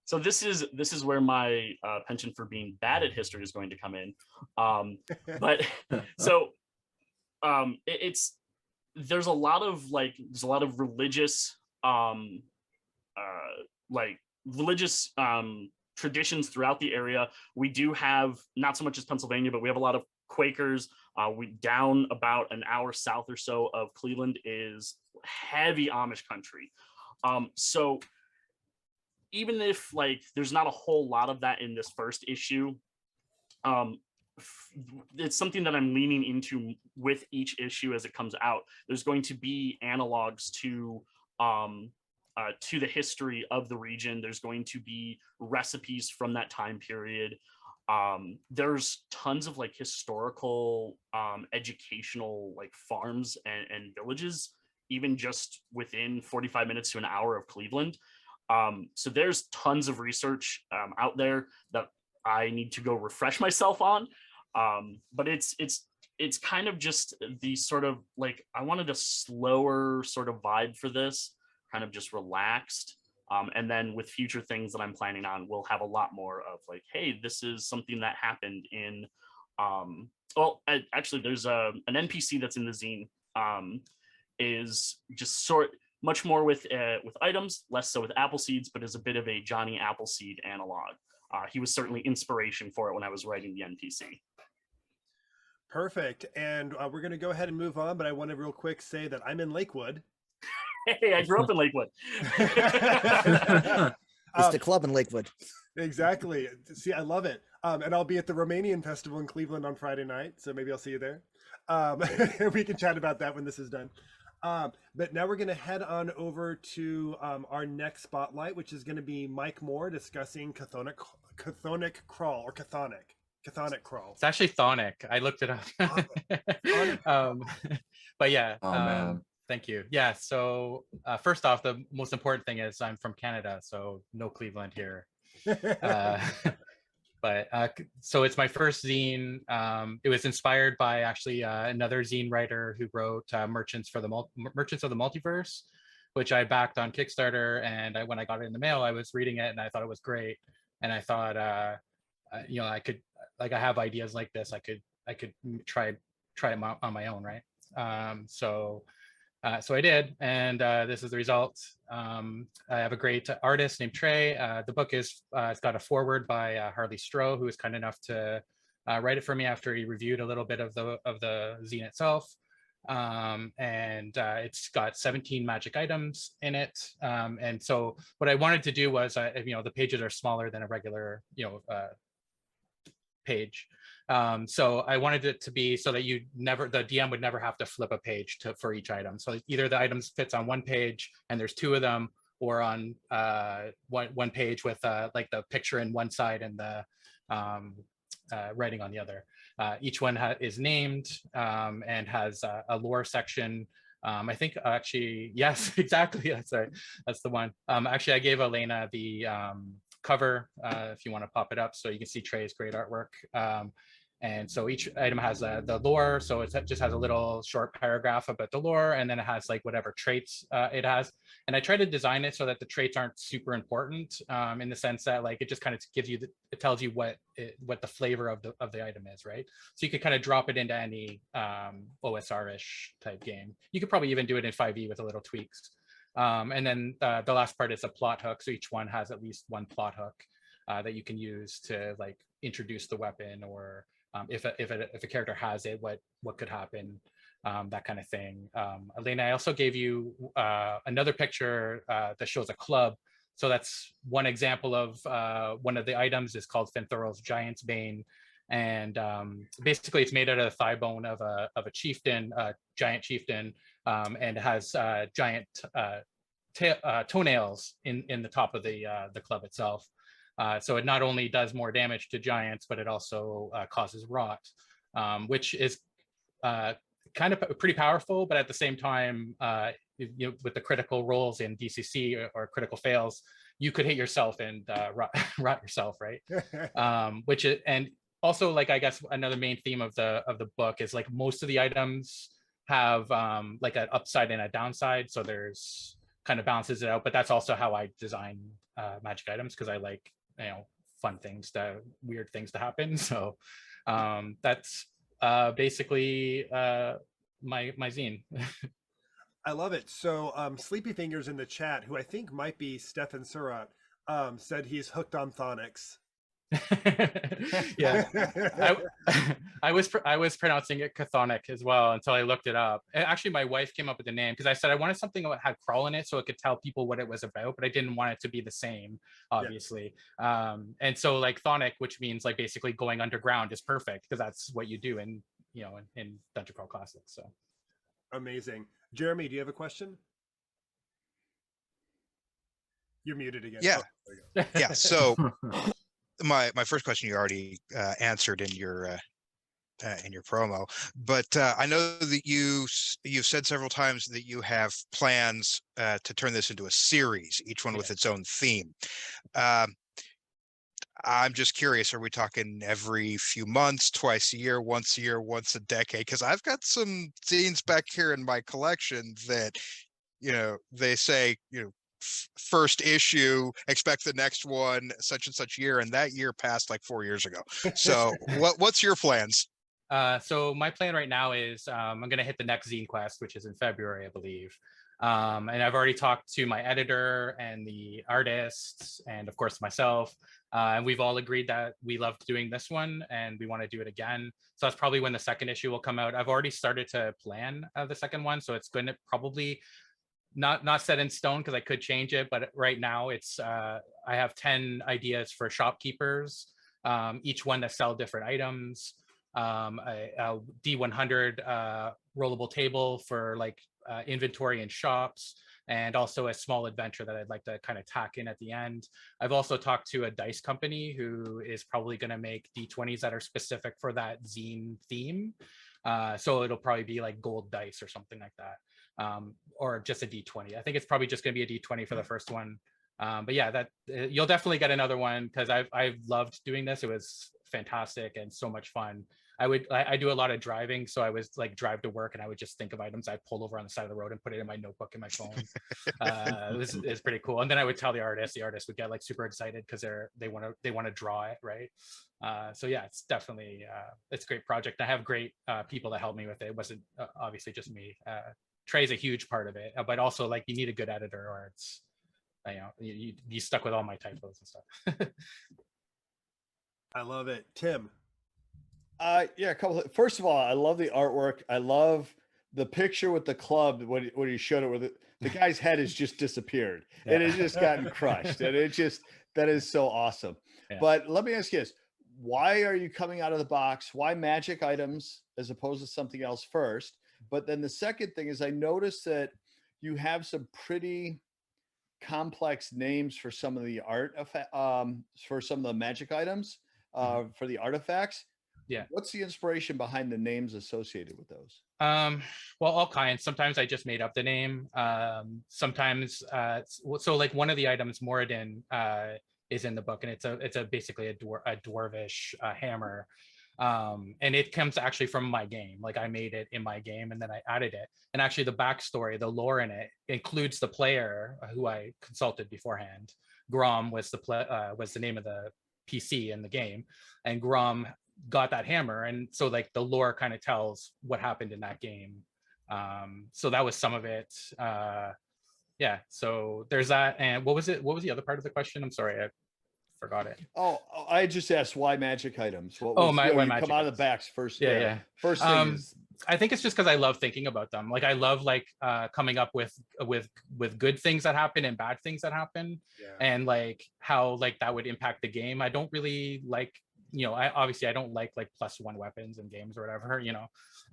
So this is where my penchant for being bad at history is going to come in. But so there's a lot of religious traditions throughout the area. We do have, not so much as Pennsylvania, but we have a lot of Quakers. We down about an hour south or so of Cleveland is heavy Amish country. So even if like there's not a whole lot of that in this first issue, it's something that I'm leaning into with each issue as it comes out. There's going to be analogs to the history of the region. There's going to be recipes from that time period. There's tons of like historical, educational like farms and villages, even just within 45 minutes to an hour of Cleveland. So there's tons of research out there that I need to go refresh myself on. But it's kind of just the sort of like, I wanted a slower sort of vibe for this, kind of just relaxed. And then with future things that I'm planning on, we'll have a lot more of like, hey, this is something that happened in, actually there's an NPC that's in the zine, is just much more with items, less so with apple seeds, but is a bit of a Johnny Appleseed analog. He was certainly inspiration for it when I was writing the NPC. Perfect. And we're going to go ahead and move on, but I want to real quick say that I'm in Lakewood. Hey, I grew up in Lakewood. It's the club in Lakewood. Exactly. See, I love it. And I'll be at the Romanian Festival in Cleveland on Friday night, so maybe I'll see you there. We can chat about that when this is done. But now we're going to head on over to our next spotlight, which is going to be Mike Moore discussing Chthonic Crawl, or Chthonic Crawl. It's actually Chthonic. I looked it up. But yeah. Oh, man. Thank you. Yeah. So first off, the most important thing is I'm from Canada, so no Cleveland here. But so it's my first zine. It was inspired by actually another zine writer who wrote Merchants of the Multiverse, which I backed on Kickstarter. And when I got it in the mail, I was reading it and I thought it was great. And I thought, I could, like, I have ideas like this. I could try it on my own, right? So I did, and this is the result. I have a great artist named Trey. The book it's got a foreword by Harley Stroh, who was kind enough to write it for me after he reviewed a little bit of the zine itself. And it's got 17 magic items in it. And so what I wanted to do was, the pages are smaller than a regular, page. So I wanted it to be so that the DM would never have to flip a page for each item. So either the items fits on one page and there's two of them, or on one page with like the picture in one side and the writing on the other. Each one is named and has a lore section. I think actually, yes, exactly. That's right. That's the one. Actually, I gave Elena the cover if you want to pop it up so you can see Trey's great artwork. And so each item has the lore, so it just has a little short paragraph about the lore, and then it has like whatever traits it has. And I try to design it so that the traits aren't super important, in the sense that like it just kind of gives you it tells you what the flavor of the item is, right? So you could kind of drop it into any OSR-ish type game. You could probably even do it in 5e with a little tweaks. And then the last part is a plot hook. So each one has at least one plot hook that you can use to like introduce the weapon, or if a character has it, what could happen, that kind of thing. Elena, I also gave you another picture that shows a club. So that's one example of one of the items is called Fentharros Giant's Bane. And basically it's made out of the thigh bone of a chieftain, giant chieftain, and it has giant toenails in the top of the club itself. So it not only does more damage to giants, but it also causes rot, which is kind of pretty powerful. But at the same time, with the critical rolls in DCC or critical fails, you could hit yourself and rot yourself, right? Which is, and also, like, I guess another main theme of the book is like most of the items have like an upside and a downside, so there's kind of balances it out. But that's also how I design magic items, because I like fun things, weird things to happen. So that's basically my zine. I love it. So Sleepy Fingers in the chat, who I think might be Stefan Surat, said he's hooked on Thonix. Yeah, I was pronouncing it Chthonic as well until I looked it up. Actually, my wife came up with the name because I said I wanted something that had crawl in it so it could tell people what it was about, but I didn't want it to be the same, obviously. And so like Chthonic, which means like basically going underground, is perfect because that's what you do in Dungeon Crawl Classic. So amazing. Jeremy, do you have a question? You're muted again. Yeah. Oh, there you go. Yeah. So my first question you already answered in your promo, but I know that you've said several times that you have plans to turn this into a series, each one with its own theme. I'm just curious, are we talking every few months, twice a year, once a decade? Because I've got some zines back here in my collection that, they say, first issue, expect the next one such and such year, and that year passed like 4 years ago. So what's your plans? So my plan right now is I'm going to hit the next ZineQuest, which is in February, I believe. And I've already talked to my editor and the artists and of course myself. And we've all agreed that we loved doing this one and we want to do it again. So that's probably when the second issue will come out. I've already started to plan the second one. So it's going to probably not set in stone because I could change it. But right now it's I have 10 ideas for shopkeepers, each one that sell different items. A D100 rollable table for like inventory in shops, and also a small adventure that I'd like to kind of tack in at the end. I've also talked to a dice company who is probably going to make D20s that are specific for that zine theme. So it'll probably be like gold dice or something like that, or just a D20. I think it's probably just going to be a D20 for the first one. But yeah, that you'll definitely get another one because I've loved doing this. It was fantastic and so much fun. I do a lot of driving, so I was like drive to work and I would just think of items I'd pull over on the side of the road and put it in my notebook in my phone. It was pretty cool. And then I would tell the artist would get like super excited because they want to draw it, right? So yeah, it's definitely it's a great project. I have great people that help me with it. It wasn't obviously just me. Trey's a huge part of it, but also like you need a good editor or it's you stuck with all my typos and stuff. I love it. Tim. Yeah, a couple first of all, I love the artwork. I love the picture with the club when he showed it where the guy's head has just disappeared and it's just gotten crushed. And that is so awesome. Yeah. But let me ask you this. Why are you coming out of the box? Why magic items as opposed to something else first? But then the second thing is I noticed that you have some pretty complex names for some of the for some of the magic items, for the artifacts. Yeah. What's the inspiration behind the names associated with those? Well, all kinds. Sometimes I just made up the name. Sometimes, so like one of the items, Moradin, is in the book, and it's basically a dwarvish hammer. And it comes actually from my game. Like I made it in my game and then I added it. And actually the backstory, the lore in it includes the player who I consulted beforehand. Grom was the name of the PC in the game, and Grom got that hammer. And so like the lore kind of tells what happened in that game. So that was some of it. Yeah, so there's that. And what was the other part of the question? I'm sorry, I forgot it. Oh, I just asked why magic items. Why magic magic come out of the backs first. Yeah. First thing is, I think it's just because I love thinking about them. Like I love like coming up with good things that happen and bad things that happen, and like how like that would impact the game. I don't really like, I don't like +1 weapons in games or whatever.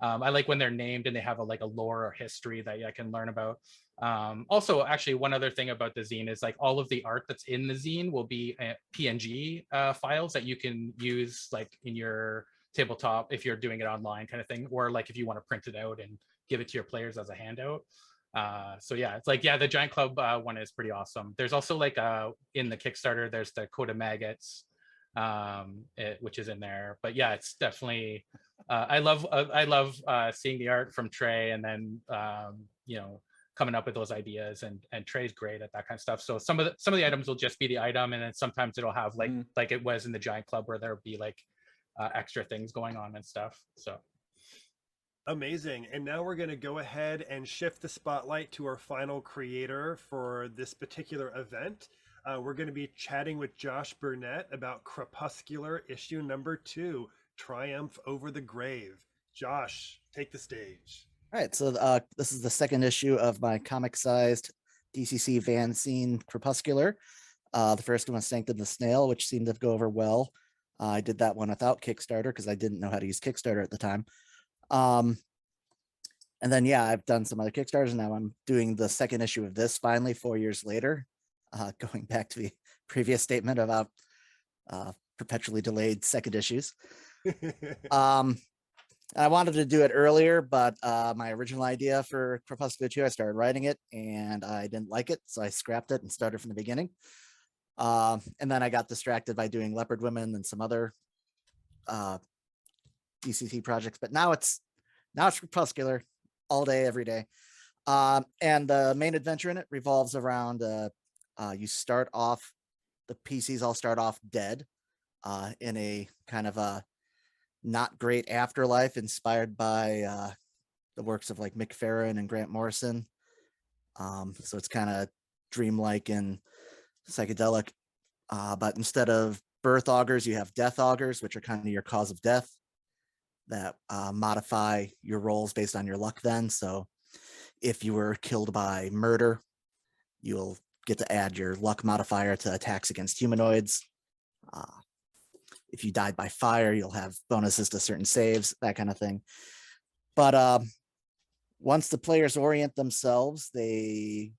I like when they're named and they have a lore or history that I can learn about. Also, actually, one other thing about the zine is like all of the art that's in the zine will be PNG files that you can use like in your tabletop if you're doing it online kind of thing, or like if you want to print it out and give it to your players as a handout. So yeah, it's like, the Giant Club one is pretty awesome. There's also like in the Kickstarter, there's the Coat of Maggots, which is in there. But yeah, it's definitely I love seeing the art from Trey, and then coming up with those ideas, and Trey's great at that kind of stuff. So some of the items will just be the item, and then sometimes it'll have like it was in the Giant Club where there'll be like extra things going on and stuff. So amazing. And now we're going to go ahead and shift the spotlight to our final creator for this particular event. We're going to be chatting with Josh Burnett about Crepuscular issue number 2, Triumph Over the Grave. Josh, take the stage. All right, so this is the second issue of my comic-sized DCC fanzine Crepuscular. The first one was Sanctum the Snail, which seemed to go over well. I did that one without Kickstarter because I didn't know how to use Kickstarter at the time. And then, yeah, I've done some other Kickstarters, and now I'm doing the second issue of this finally 4 years later, going back to the previous statement about perpetually delayed second issues. I wanted to do it earlier, but my original idea for Crepuscular 2, I started writing it and I didn't like it, so I scrapped it and started from the beginning. And then I got distracted by doing Leopard Women and some other DCC projects, but now it's Crepuscular all day, every day. And the main adventure in it revolves around you start off, the PCs all start off dead in a kind of a not great afterlife inspired by the works of like Mick Farron and Grant Morrison. So it's kind of dreamlike and psychedelic. But instead of birth augurs, you have death augurs, which are kind of your cause of death that modify your rolls based on your luck then. So if you were killed by murder, you'll get to add your luck modifier to attacks against humanoids. If you died by fire, you'll have bonuses to certain saves, that kind of thing. But once the players orient themselves, they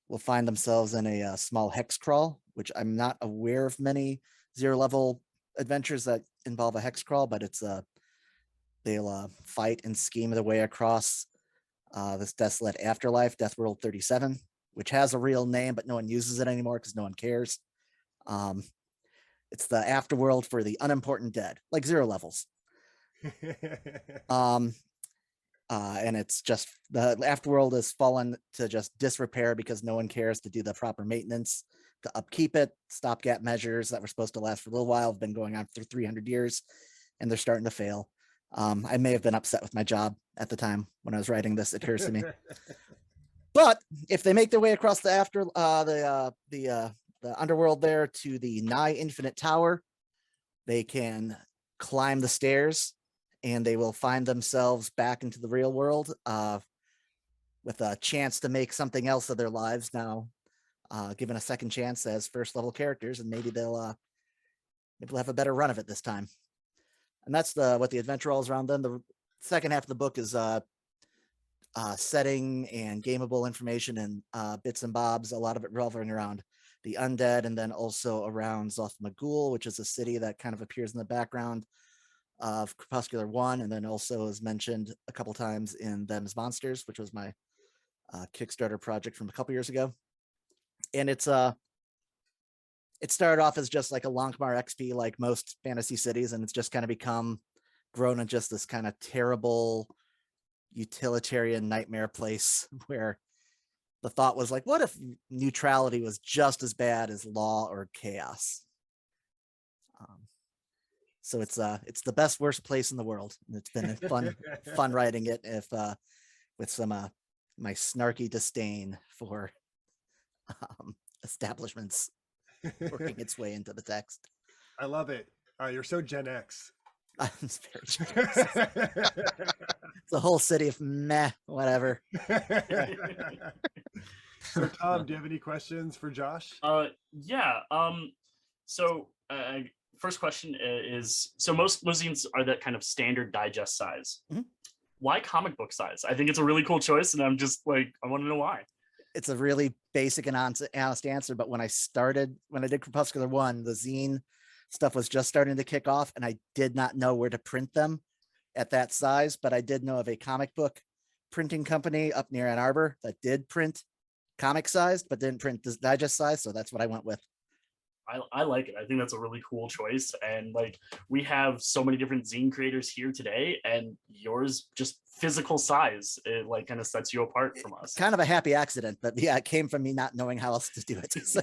will find themselves in a small hex crawl, which I'm not aware of many 0 level adventures that involve a hex crawl, but it's they'll fight and scheme their way across this desolate afterlife, Death World 37, which has a real name, but no one uses it anymore because no one cares. It's the afterworld for the unimportant dead, like 0 levels. And it's just the afterworld has fallen to just disrepair because no one cares to do the proper maintenance to upkeep it. Stopgap measures that were supposed to last for a little while have been going on for 300 years, and they're starting to fail. I may have been upset with my job at the time when I was writing this. It occurs to me. But if they make their way across the underworld there to the nigh infinite tower, they can climb the stairs and they will find themselves back into the real world with a chance to make something else of their lives now, given a second chance as first level characters, and maybe they'll have a better run of it this time. And that's what the adventure all is around. Then the second half of the book is setting and gameable information and bits and bobs, a lot of it revolving around the undead, and then also around Zoth Magul, which is a city that kind of appears in the background of Crepuscular 1, and then also is mentioned a couple times in Them's Monsters, which was my Kickstarter project from a couple years ago. And it started off as just like a Lonkmar XP, like most fantasy cities, and it's just kind of grown in just this kind of terrible utilitarian nightmare place where the thought was like, what if neutrality was just as bad as law or chaos? So it's the best worst place in the world. And it's been fun writing it with some my snarky disdain for establishments working its way into the text. I love it. You're so Gen X. It's very Gen X. It's a whole city of meh, whatever. So Tom, do you have any questions for Josh? Yeah. So first question is, so most zines are that kind of standard digest size. Mm-hmm. Why comic book size? I think it's a really cool choice, and I'm just like, I want to know why. It's a really basic and honest answer, but when I did Crepuscular 1, the zine stuff was just starting to kick off, and I did not know where to print them at that size, but I did know of a comic book printing company up near Ann Arbor that did print comic sized, but didn't print this digest size, so that's what I went with. I like it. I think that's a really cool choice. And like, we have so many different zine creators here today, and yours just physical size, it like kind of sets you apart from us. Kind of a happy accident, but yeah, it came from me not knowing how else to do it. So.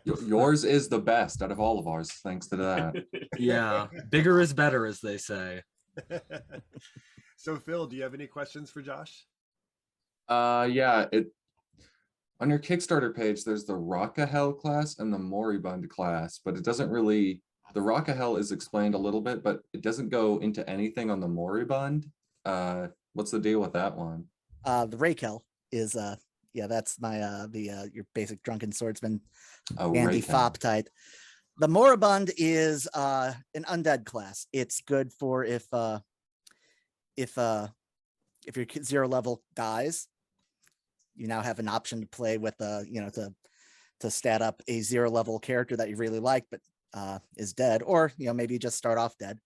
Yours is the best out of all of ours, thanks to that. Yeah, bigger is better, as they say. So Phil, do you have any questions for Josh? Yeah, On your Kickstarter page, there's the Rockahel class and the Moribund class, but it doesn't really. The Rockahel is explained a little bit, but it doesn't go into anything on the Moribund. What's the deal with that one? The Rakel is yeah, that's my your basic drunken swordsman, Oh, Andy Rakel. Fop type. The Moribund is an undead class. It's good for if your 0 level dies, you now have an option to play with to stat up a 0 level character that you really like but is dead, or maybe you just start off dead.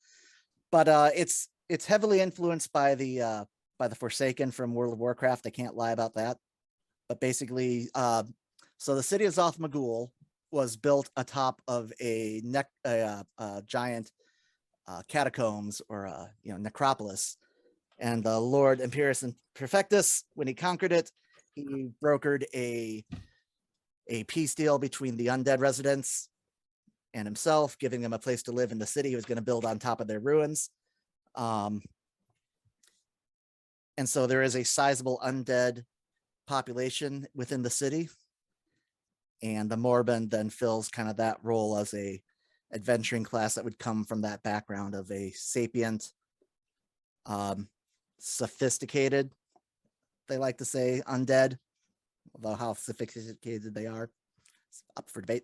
But it's heavily influenced by the Forsaken from World of Warcraft. I can't lie about that. But basically, so the city of Zoth-Magul was built atop of a giant catacombs, or necropolis. And the Lord Imperius Perfectus, when he conquered it, he brokered a peace deal between the undead residents and himself, giving them a place to live in the city he was going to build on top of their ruins. And so there is a sizable undead population within the city. And the Moribund then fills kind of that role as a adventuring class that would come from that background of a sapient, sophisticated, they like to say, undead, although how sophisticated they are, it's up for debate.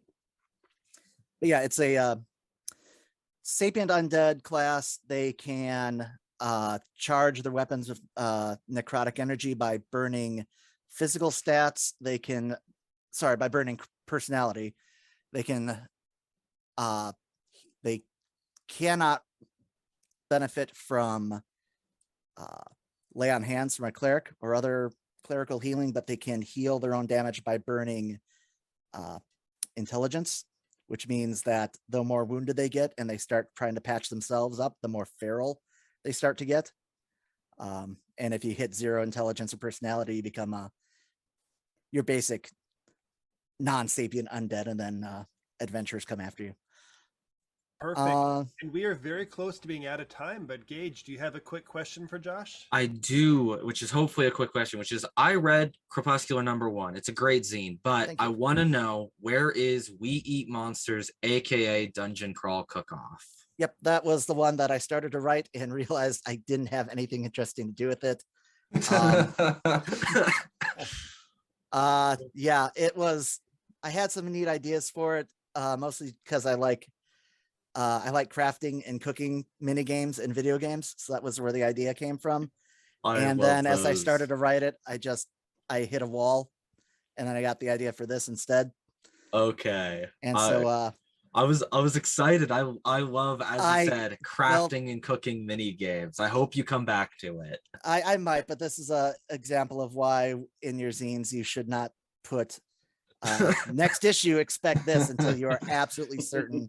But yeah, it's a sapient undead class. They can charge their weapons with necrotic energy by burning physical stats. They can, by burning personality. They can, they cannot benefit from lay on hands from a cleric or other clerical healing, but they can heal their own damage by burning intelligence, which means that the more wounded they get and they start trying to patch themselves up, the more feral they start to get. And if you hit 0 intelligence or personality, you become your basic non-sapient undead, and then adventurers come after you. Perfect. And we are very close to being out of time, but Gage, do you have a quick question for Josh? I do, which is hopefully a quick question, which is, I read Crepuscular #1. It's a great zine, but I want to know, where is We Eat Monsters, aka Dungeon Crawl Cook-Off? Yep, that was the one that I started to write and realized I didn't have anything interesting to do with it. Yeah, it was, I had some neat ideas for it, mostly because I like crafting and cooking mini games and video games. So that was where the idea came from. And then as I started to write it, I hit a wall, and then I got the idea for this instead. Okay. And so I was excited. I love, as you said, crafting and cooking mini games. I hope you come back to it. I might, but this is a example of why in your zines you should not put next issue, expect this, until you are absolutely certain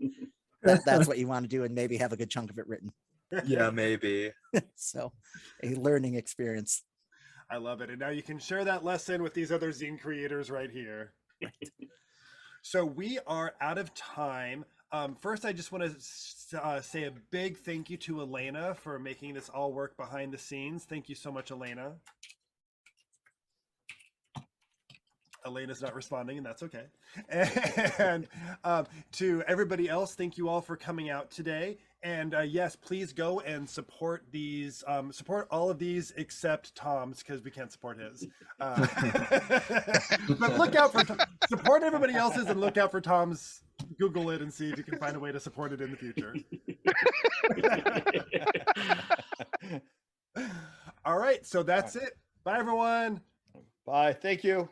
that that's what you want to do, and maybe have a good chunk of it written. Yeah, maybe. So a learning experience. I love it. And now you can share that lesson with these other zine creators right here. Right. So we are out of time. First, I just want to say a big thank you to Elena for making this all work behind the scenes. Thank you so much, Elena. Elena's not responding, and that's okay. And to everybody else, thank you all for coming out today. And yes, please go and support these, support all of these except Tom's, because we can't support his. But look out for, support everybody else's, and look out for Tom's. Google it and see if you can find a way to support it in the future. All right, so that's it. Bye, everyone. Bye. Thank you.